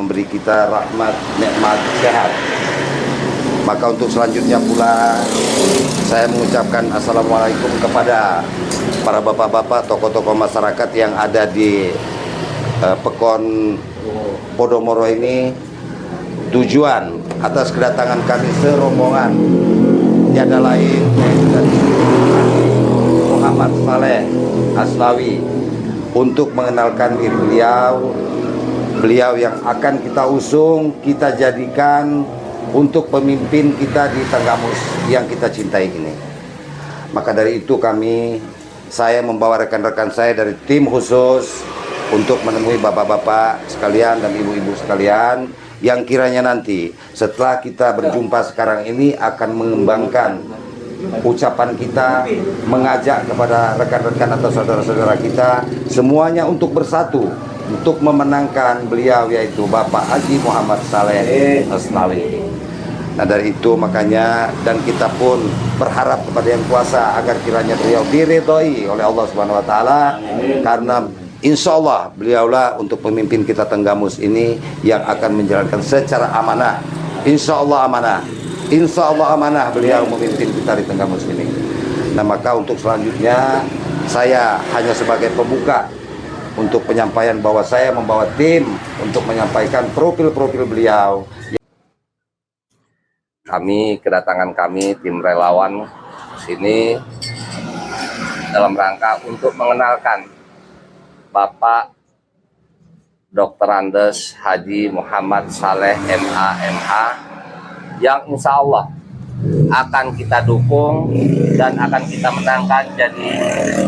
memberi kita rahmat, nikmat, sehat. Maka untuk selanjutnya pula saya mengucapkan assalamualaikum kepada para bapak-bapak, tokoh-tokoh masyarakat yang ada di Pekon Podomoro ini. Tujuan atas kedatangan kami serombongan tiada lain dari Muhammad Saleh Aslawi untuk mengenalkan diri beliau yang akan kita usung, kita jadikan untuk pemimpin kita di Tanggamus yang kita cintai ini. Maka dari itu saya membawa rekan-rekan saya dari tim khusus untuk menemui bapak-bapak sekalian dan ibu-ibu sekalian yang kiranya nanti setelah kita berjumpa sekarang ini akan mengembangkan ucapan kita, mengajak kepada rekan-rekan atau saudara-saudara kita semuanya untuk bersatu untuk memenangkan beliau, yaitu Bapak Haji Muhammad Saleh Aslawi. Nah dari itu makanya, dan kita pun berharap kepada Yang Kuasa agar kiranya beliau diridhoi oleh Allah Subhanahu Wa Taala, karena insya Allah beliaulah untuk pemimpin kita Tanggamus ini yang akan menjalankan secara amanah. Insya Allah amanah. Insya Allah amanah beliau memimpin kita di Tanggamus ini. Nah maka untuk selanjutnya saya hanya sebagai pembuka untuk penyampaian bahwa saya membawa tim untuk menyampaikan profil-profil beliau. Kedatangan kami tim relawan sini dalam rangka untuk mengenalkan Bapak Dr. Andes Haji Muhammad Saleh MA yang insya Allah akan kita dukung dan akan kita menangkan jadi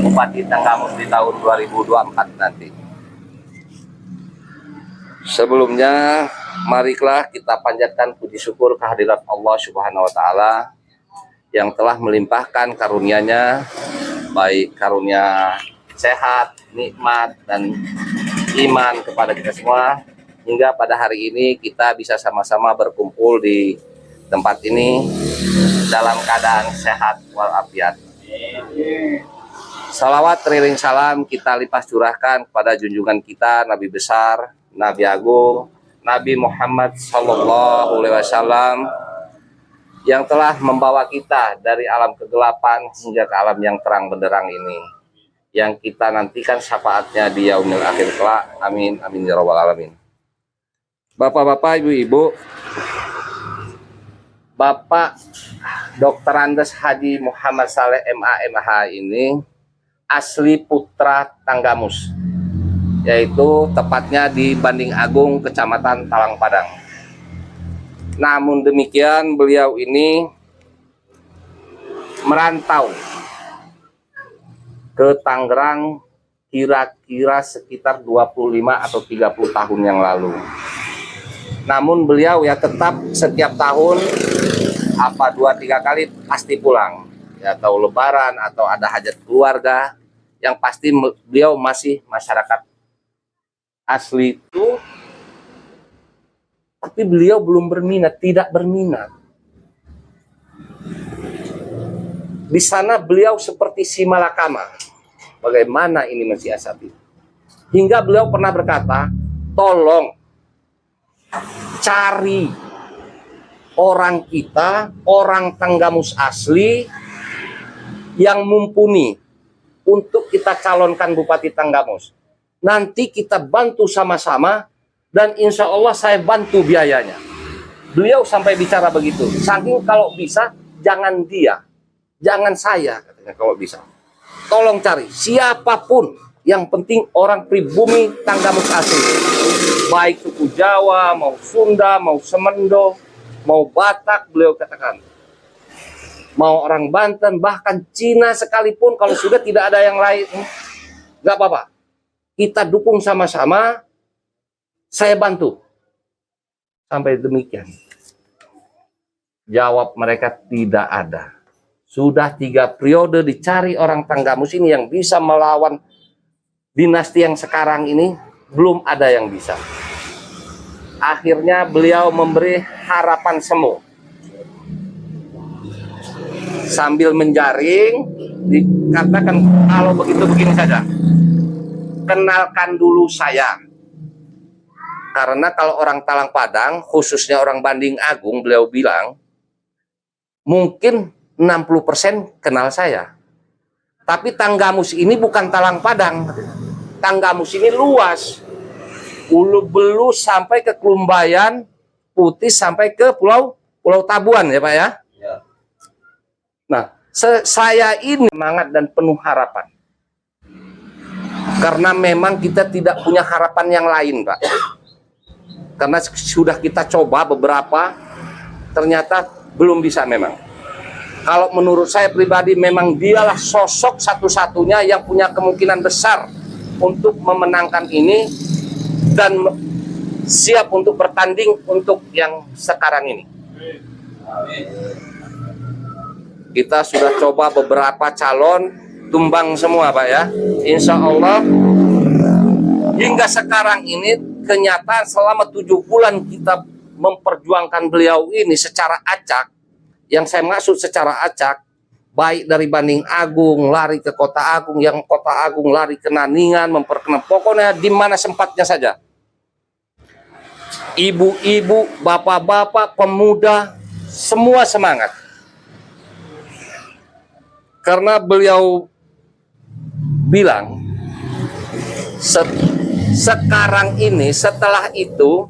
Bupati Tanggamus di tahun 2024 nanti. Sebelumnya, marilah kita panjatkan puji syukur kehadirat Allah Subhanahu Wa Taala yang telah melimpahkan karunia-Nya, baik karunia sehat, nikmat, dan iman kepada kita semua, hingga pada hari ini kita bisa sama-sama berkumpul di tempat ini dalam keadaan sehat walafiat. Salawat teriring salam kita limpah curahkan kepada junjungan kita Nabi besar, Nabi agung, Nabi Muhammad Sallallahu Alaihi Wasallam yang telah membawa kita dari alam kegelapan hingga ke alam yang terang benderang ini, yang kita nantikan syafaatnya di yaumil akhir kelak. Amin amin ya rabbal alamin. Bapak-bapak, ibu-ibu, Bapak Dr. Andes Haji Muhammad Saleh MA ini asli putra Tanggamus, yaitu tepatnya di Banding Agung, Kecamatan Talang Padang. Namun demikian beliau ini merantau ke Tangerang kira-kira sekitar 25 atau 30 tahun yang lalu. Namun beliau ya tetap setiap tahun 2-3 kali pasti pulang, ya, atau lebaran atau ada hajat keluarga, yang pasti beliau masih masyarakat asli itu, tapi beliau belum berminat, tidak berminat. Di sana beliau seperti si malakama. Bagaimana ini mensiasati? Hingga beliau pernah berkata, tolong cari orang kita, orang Tanggamus asli yang mumpuni untuk kita calonkan Bupati Tanggamus. Nanti kita bantu sama-sama dan insya Allah saya bantu biayanya. Beliau sampai bicara begitu. Saking kalau bisa jangan dia, jangan saya, katanya kalau bisa. Tolong cari siapapun, yang penting orang pribumi Tanggamus asli. Baik suku Jawa, mau Sunda, mau Semendo, mau Batak, beliau katakan. mau orang Banten, bahkan Cina sekalipun, kalau sudah tidak ada yang lain, nggak apa-apa. Kita dukung sama-sama, saya bantu. Sampai demikian. Jawab mereka, tidak ada. Sudah 3 periode dicari orang Tanggamus ini yang bisa melawan dinasti yang sekarang ini, belum ada yang bisa. Akhirnya beliau memberi harapan semu. Sambil menjaring, dikatakan kalau begitu begini saja. Kenalkan dulu saya. Karena kalau orang Talang Padang, khususnya orang Banding Agung, beliau bilang, mungkin 60% kenal saya. Tapi Tanggamus ini bukan Talang Padang. Tanggamus ini luas. Ulu Belu sampai ke Klumbayan, Putih sampai ke Pulau Tabuan ya Pak ya. Nah, saya ini semangat dan penuh harapan. Karena memang kita tidak punya harapan yang lain, Pak. Karena sudah kita coba beberapa, ternyata belum bisa memang. Kalau menurut saya pribadi, memang dialah sosok satu-satunya yang punya kemungkinan besar untuk memenangkan ini dan siap untuk bertanding untuk yang sekarang ini. Kita sudah coba beberapa calon, tumbang semua Pak ya. Insya Allah hingga sekarang ini kenyataan selama 7 bulan kita memperjuangkan beliau ini secara acak. Yang saya maksud secara acak, baik dari Banding Agung lari ke Kota Agung, yang Kota Agung lari ke Naningan, memperkenalkan, pokoknya di mana sempatnya saja. Ibu-ibu, bapak-bapak, pemuda, semua semangat. Karena beliau bilang, sekarang ini, setelah itu,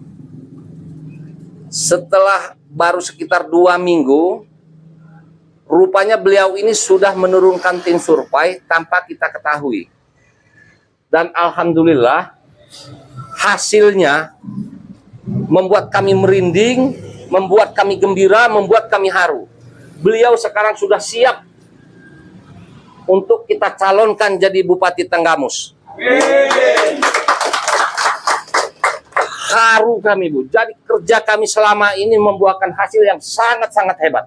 setelah baru sekitar 2 minggu, rupanya beliau ini sudah menurunkan tim survei tanpa kita ketahui. Dan alhamdulillah, hasilnya membuat kami merinding, membuat kami gembira, membuat kami haru. Beliau sekarang sudah siap untuk kita calonkan jadi Bupati Tanggamus. Haru kami Bu. Jadi kerja kami selama ini membuahkan hasil yang sangat-sangat hebat.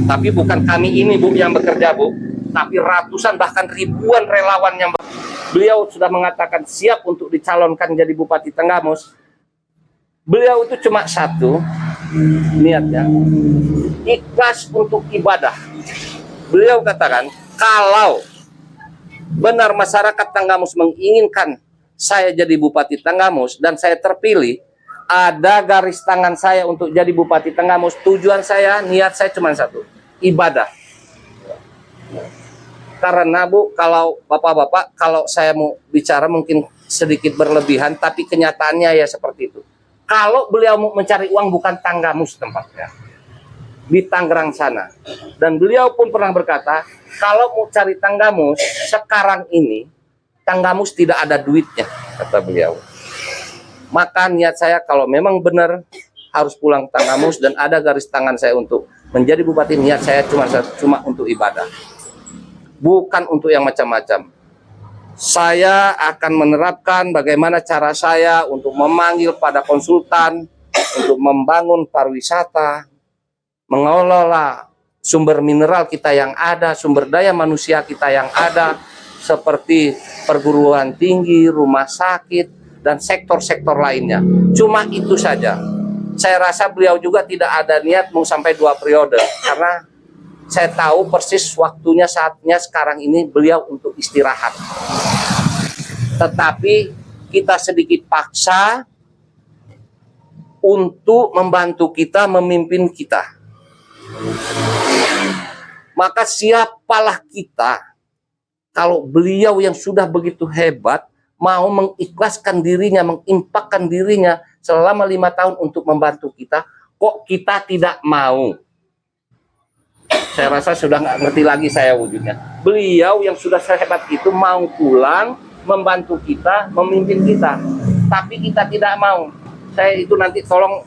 Tapi bukan kami ini Bu yang bekerja Bu, tapi ratusan bahkan ribuan relawan yang beliau sudah mengatakan siap untuk dicalonkan jadi Bupati Tanggamus. Beliau itu cuma satu niatnya, ikhlas untuk ibadah. Beliau katakan, kalau benar masyarakat Tanggamus menginginkan saya jadi Bupati Tanggamus dan saya terpilih, ada garis tangan saya untuk jadi Bupati Tanggamus. Tujuan saya, niat saya cuma satu, ibadah. Karena Bu, kalau bapak-bapak, kalau saya mau bicara mungkin sedikit berlebihan, tapi kenyataannya ya seperti itu. Kalau beliau mau mencari uang, bukan Tanggamus tempatnya, di Tangerang sana. Dan beliau pun pernah berkata, kalau mau cari Tanggamus sekarang ini, Tanggamus tidak ada duitnya, kata beliau. Maka niat saya kalau memang benar harus pulang ke Tanggamus dan ada garis tangan saya untuk menjadi bupati, niat saya cuma untuk ibadah, bukan untuk yang macam-macam. Saya akan menerapkan bagaimana cara saya untuk memanggil pada konsultan untuk membangun pariwisata, mengelola sumber mineral kita yang ada, sumber daya manusia kita yang ada, seperti perguruan tinggi, rumah sakit, dan sektor-sektor lainnya. Cuma itu saja. Saya rasa beliau juga tidak ada niat mau sampai 2 periode, karena saya tahu persis waktunya, saatnya sekarang ini beliau untuk istirahat. Tetapi kita sedikit paksa untuk membantu kita, memimpin kita. Maka siapalah kita kalau beliau yang sudah begitu hebat mau mengikhlaskan dirinya, mengimpakkan dirinya selama 5 tahun untuk membantu kita, kok kita tidak mau? Saya rasa sudah nggak ngerti lagi saya wujudnya. Beliau yang sudah sehebat itu mau pulang, membantu kita, memimpin kita. Tapi kita tidak mau. Saya itu nanti tolong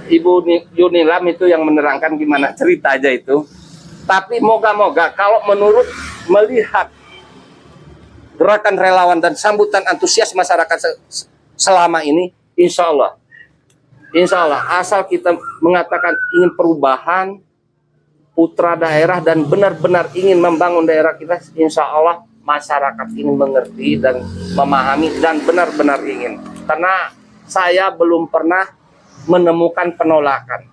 Ibu Yunilam itu yang menerangkan gimana cerita aja itu. Tapi moga-moga kalau menurut melihat gerakan relawan dan sambutan antusias masyarakat selama ini, insya Allah asal kita mengatakan ingin perubahan putra daerah dan benar-benar ingin membangun daerah kita, insya Allah masyarakat ini mengerti dan memahami dan benar-benar ingin. Karena saya belum pernah menemukan penolakan,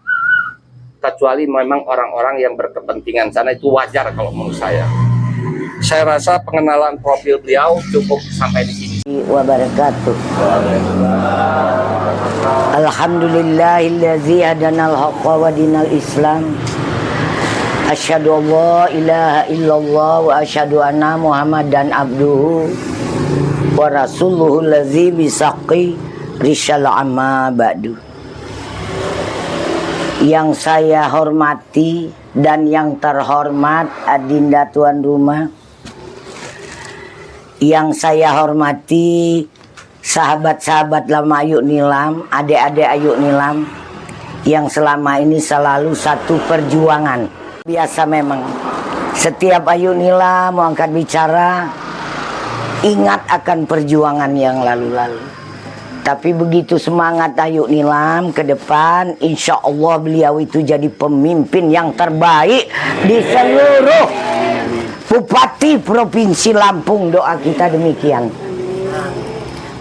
kecuali memang orang-orang yang berkepentingan sana, itu wajar kalau menurut saya. Saya rasa pengenalan profil beliau cukup sampai di sini. Wabarakatuh. Alhamdulillahilladzi hadanal haqqa wa dinal Islam. Asyhadu an la ilaha illallah wa asyhadu anna Muhammadan abduhu wa rasuluhu allazi bisaqi risal amma ba'du. Yang saya hormati dan yang terhormat adinda tuan rumah, yang saya hormati sahabat-sahabat lama Ayuk Nilam, adik-adik Ayuk Nilam yang selama ini selalu satu perjuangan. Biasa memang setiap Ayuk Nilam mau angkat bicara, ingat akan perjuangan yang lalu-lalu. Tapi begitu semangat Ayuk Nilam ke depan, insya Allah beliau itu jadi pemimpin yang terbaik di seluruh Bupati Provinsi Lampung. Doa kita demikian.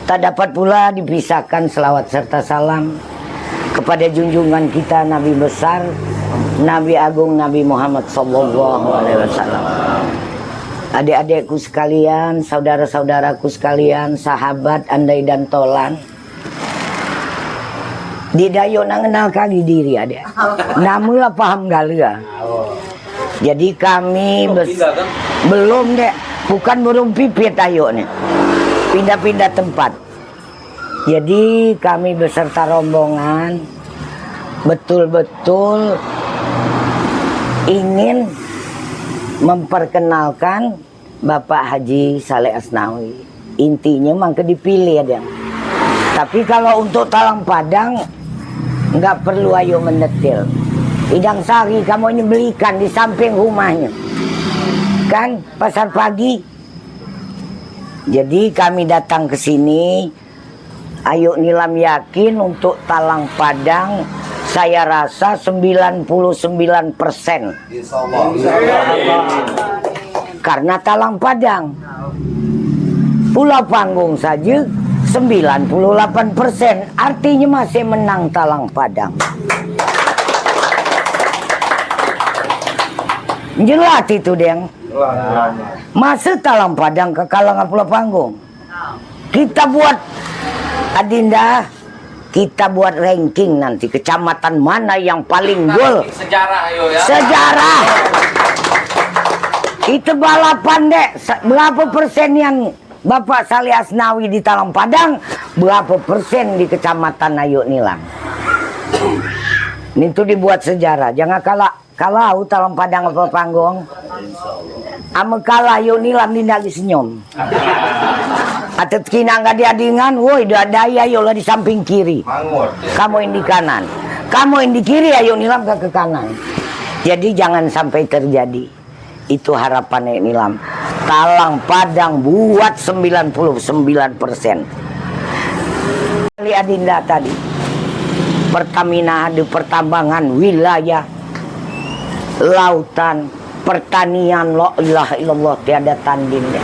Tak dapat pula dipisahkan selawat serta salam kepada junjungan kita Nabi besar, Nabi Agung Nabi Muhammad SAW. Adik-adikku sekalian, saudara-saudaraku sekalian, sahabat andai dan tolan, di dayo nangenal kali diri ada. Namulah paham galia. Jadi kami belum dek, bukan burung pipit ayo nih. Pindah-pindah tempat. Jadi kami beserta rombongan betul-betul ingin memperkenalkan Bapak Haji Saleh Asnawi. Intinya mangke dipilih ada. Tapi kalau untuk Talang Padang nggak perlu ayo mendetil. Idang Sari kamu ini belikan di samping rumahnya, kan pasar pagi. Jadi kami datang ke sini, Ayuk Nilam yakin untuk Talang Padang saya rasa 99%. Karena Talang Padang, Pulau Panggung saja 98%, artinya masih menang Talang Padang. Jelas itu Deng. Masa Talang Padang ke kalangan Pulau Panggung. Kita buat adinda, kita buat ranking nanti kecamatan mana yang paling gol. Sejarah ayo ya. Sejarah. Itu balapan dek. Berapa persen yang Bapak Saleh Asnawi di Talang Padang, berapa persen di kecamatan Ayuk Nilam. Itu dibuat sejarah. Jangan kalau Talang Padang apa panggung. Ame kalah Ayuk Nilam dindali senyum. Atau kina nggak diadingan, woi daya yola di samping kiri. Kamu yang di kanan. Kamu yang di kiri Ayuk Nilam ke kanan. Jadi jangan sampai terjadi. Itu harapan Ayuk Nilam. Talang Padang buat 99%. Kali adinda tadi. Pertamina ada pertambangan wilayah, lautan, pertanian, la ilaha illallah tiada tandingnya.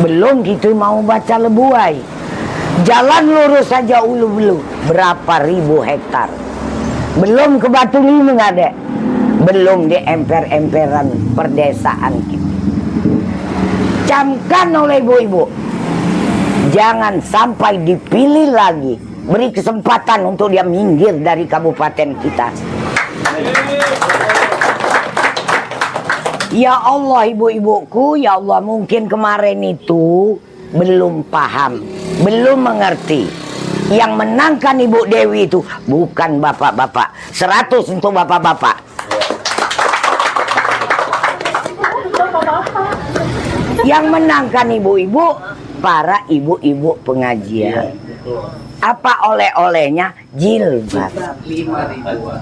Belum gitu mau baca Lebuai. Jalan lurus saja ulu belu berapa ribu hektar. Belum ke Batu Lima ada. Belum di emper-emperan perdesaan kita. Camkan oleh ibu-ibu. Jangan sampai dipilih lagi. Beri kesempatan untuk dia minggir dari kabupaten kita. Ya Allah ibu-ibuku, ya Allah mungkin kemarin itu belum paham, belum mengerti. Yang menangkan Ibu Dewi itu bukan bapak-bapak. 100 untuk bapak-bapak. Yang menangkan ibu-ibu, para ibu-ibu pengajian. Apa oleh-olehnya? Jilbab. 5.000-an.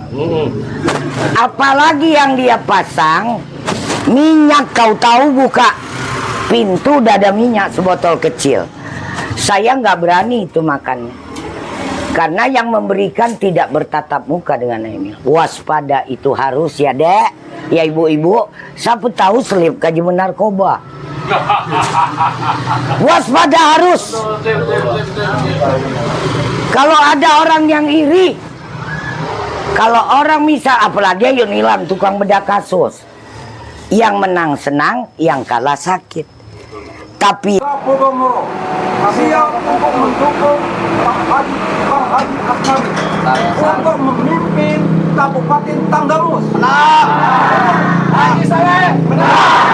Apalagi yang dia pasang, minyak. Kau tahu buka pintu dada minyak sebotol kecil. Saya nggak berani itu makannya. Karena yang memberikan tidak bertatap muka dengan ini. Waspada itu harus ya dek, ya ibu-ibu. Siapa tahu selip kaji narkoba. Waspada harus. Kalau ada orang yang iri, kalau orang misal, apalagi Ayu Nilam tukang bedah kasus, yang menang senang, yang kalah sakit. Tapi Podomoro siap untuk mendukung Pak Haji Asnawi untuk memimpin Kabupaten Tanggamus. Haji Saleh menang.